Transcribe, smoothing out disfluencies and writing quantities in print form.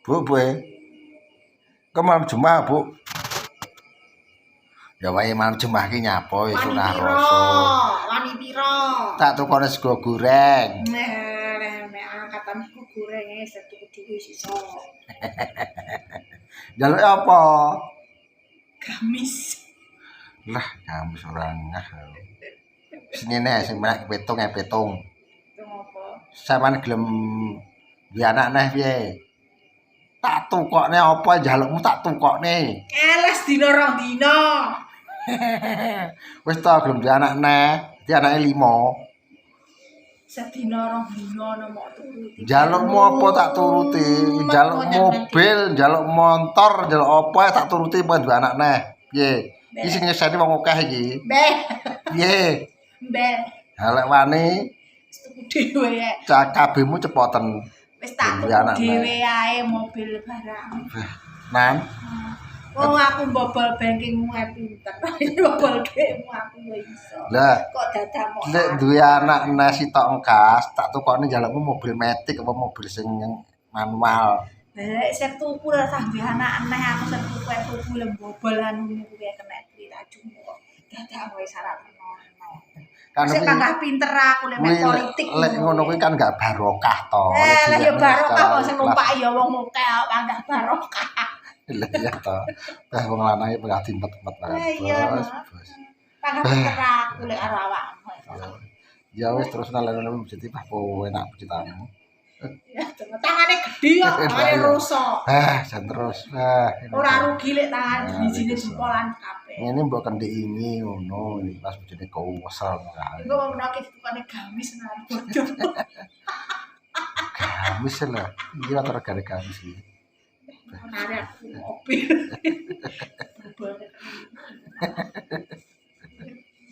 Bu, ke malam Jumat, Bu. Ya wae malam Jumat ki nyapa iso rasa. Wani piro? Tak tukone sego goreng. Nek angkatan sego goreng satu dhewe sisa. Jaluk apa? Gamis. Lah, gamis ora ngah. Senene sing menak petung. Itu apa? Sampeyan gelem duwe anak neh piye? Tak tukokne apa njalukmu tak tukokne. Les dina rong dina. Wis ta gelem duwe anak neh, dadi anake 5. Sedina rong dina nomok turuti. Njalukmu apa tak turuti? Njaluk mobil, njaluk motor, njaluk apa tak turuti apa duwe anak neh. Piye? Iki sing nyeseni wong akeh iki. Mbeh. Piye? Mbeh. Ha lek wani Tuku dhewe ya. kabehmu cepoten. Wis tak tuku dhewe ae mobil barang. Nan. Wong aku mbobol bankingmu pinter. Mbobol dhuwitmu aku yo iso. Lah, kok dadak mok. lek duwe anak neh sitok engkas, tak tukokne njalukmu mobil matic apa mobil sing manual. Lah sing tuku ora sah duwe anak aneh aku sing tuku lembobol anu kuwi kena dirajumu kok. Dadak wae syarat ngono. Kan Sing tambah pinter aku lek politik. Lek ngono kuwi kan gak barokah to. Lah ya barokah kok sing numpak ya wong akeh enggak barokah. Lah iya to. Wong lanang iki pegah timpet-timpet banget. Bos. Tambah pinter aku lek karo awakmu. Ya wis terus nalane jadi apa enak citamu. Ya tangane gedhe kok, tangane rusak. Jan terus. Ora rugi lek tangan bijine jempolan kabeh. Ini mbok kendiki ngono, iki pas bojone kowesel kae. Engko menawa ditukane gamis nang bodoh. Gamis lah. Iki ora regane gamis iki. Menarik mobil.